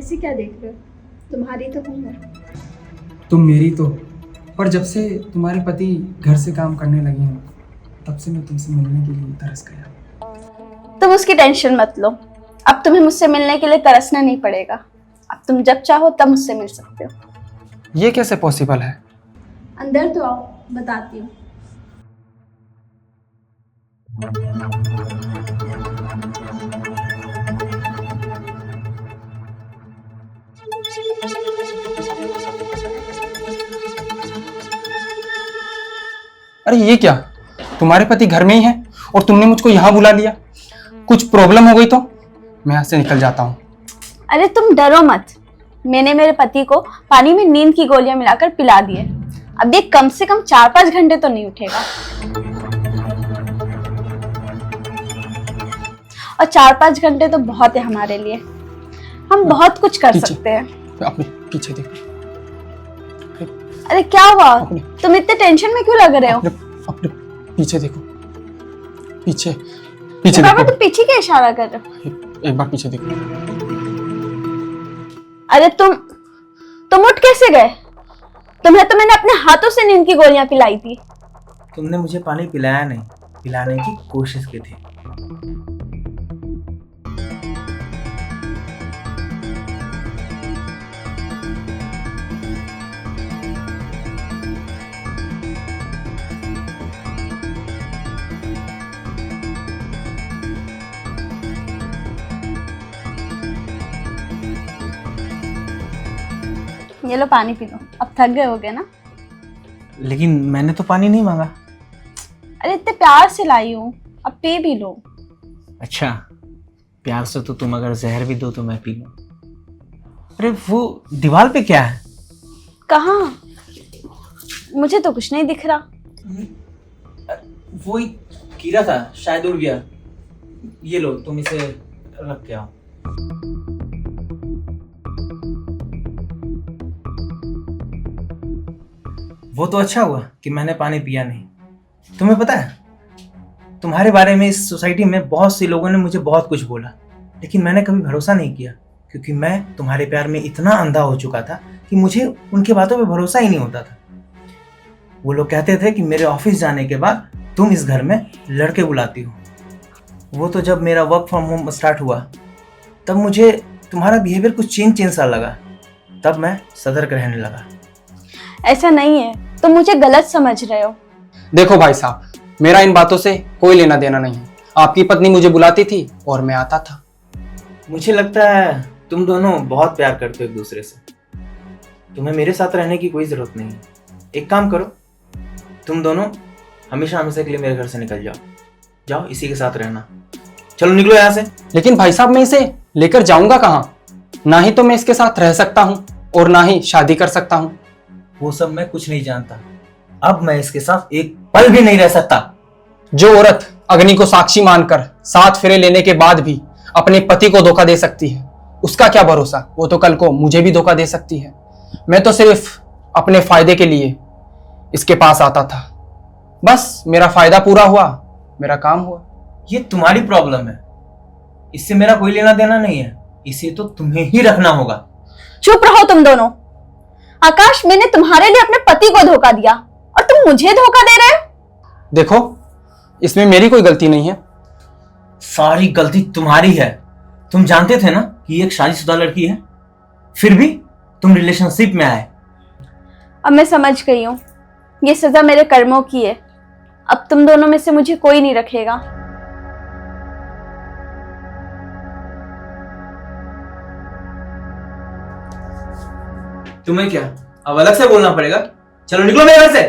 ऐसे क्या देख रहे हो? तुम्हारी तो हूँ मैं। तुम मेरी तो, पर जब से तुम्हारे पति घर से काम करने लगे हैं तब से मैं तुमसे मिलने के लिए तरस गया। तुम उसकी टेंशन मत लो, अब तुम्हें मुझसे मिलने के लिए तरसना नहीं पड़ेगा। अब तुम जब चाहो तब मुझसे मिल सकते हो। ये कैसे पॉसिबल है? अंदर तो आओ, बताती हूँ। अरे ये क्या, तुम्हारे पति घर में ही हैं और तुमने मुझको यहाँ बुला लिया? कुछ प्रॉब्लम हो गई तो मैं यहाँ से निकल जाता हूँ। अरे तुम डरो मत, मैंने मेरे पति को पानी में नींद की गोलियां मिलाकर पिला दी है। अब ये कम से कम 4-5 घंटे तो नहीं उठेगा, और 4-5 घंटे तो बहुत है हमारे लिए। हम बहुत कुछ कर सकते हैं। अपने पीछे देखो। अरे क्या हुआ, तुम इतने टेंशन में क्यों लग रहे हो? अपने पीछे देखो, पीछे पीछे बाबा देखो। तुम पीछे क्या इशारा कर रहे हो? एक बार पीछे देखो। अरे तुम उठ कैसे गए? तुम्हें तो मैंने अपने हाथों से नींद की गोलियां पिलाई थी। तुमने मुझे पानी पिलाया नहीं, पिलाने की कोशिश की थी। ये लो पानी पी लो, अब थक गए होगे ना? लेकिन मैंने तो पानी नहीं मांगा। अरे इतने प्यार से लाई हूँ, अब पी भी लो। अच्छा, प्यार से तो तुम अगर जहर भी दो तो मैं पी लूं। अरे वो दीवार पे क्या है? कहाँ? मुझे तो कुछ नहीं दिख रहा। वो ही कीड़ा था, शायद उड़ गया। ये लो, तुम इसे रख के आओ। वो तो अच्छा हुआ कि मैंने पानी पिया नहीं। तुम्हें पता है, तुम्हारे बारे में इस सोसाइटी में बहुत से लोगों ने मुझे बहुत कुछ बोला, लेकिन मैंने कभी भरोसा नहीं किया, क्योंकि मैं तुम्हारे प्यार में इतना अंधा हो चुका था कि मुझे उनकी बातों पे भरोसा ही नहीं होता था। वो लोग कहते थे कि मेरे ऑफिस जाने के बाद तुम इस घर में लड़के बुलाती हो। वो तो जब मेरा वर्क फ्रॉम होम स्टार्ट हुआ तब मुझे तुम्हारा बिहेवियर कुछ चेंज सा लगा, तब मैं सतर्क रहने लगा। ऐसा नहीं है, तुम मुझे गलत समझ रहे हो। देखो भाई साहब, मेरा इन बातों से कोई लेना देना नहीं है। आपकी पत्नी मुझे बुलाती थी और मैं आता था। मुझे लगता है तुम दोनों बहुत प्यार करते हो एक दूसरे से। तुम्हें मेरे साथ रहने की कोई जरूरत नहीं है। एक काम करो, तुम दोनों हमेशा हमेशा के लिए मेरे घर से निकल जाओ। जाओ, इसी के साथ रहना। चलो निकलो यहाँ से। लेकिन भाई साहब, मैं इसे लेकर जाऊंगा कहाँ? ना ही तो मैं इसके साथ रह सकता हूँ और ना ही शादी कर सकता हूँ। वो सब मैं कुछ नहीं जानता। अब मैं इसके साथ एक पल भी नहीं रह सकता। जो औरत अग्नि को साक्षी मानकर 7 फेरे लेने के बाद भी अपने पति को धोखा दे सकती है, उसका क्या भरोसा? वो तो कल को मुझे भी धोखा दे सकती है। मैं तो सिर्फ अपने फायदे के लिए इसके पास आता था। बस मेरा फायदा पूरा हुआ, मेरा काम हुआ। ये तुम्हारी प्रॉब्लम है, इससे मेरा कोई लेना देना नहीं है। इसे तो तुम्हें ही रखना होगा। चुप रहो तुम दोनों। आकाश, मैंने तुम्हारे लिए अपने पति को धोखा दिया और तुम मुझे धोखा दे रहे हो? देखो, इसमें मेरी कोई गलती नहीं है। सारी गलती तुम्हारी है। तुम जानते थे ना कि ये एक शादीशुदा लड़की है, फिर भी तुम रिलेशनशिप में आए। अब मैं समझ गई हूँ, ये सजा मेरे कर्मों की है। अब तुम दोनों में से मुझे कोई नहीं रखेगा। तुम्हें क्या अब अलग से बोलना पड़ेगा? चलो निकलो मेरे घर से।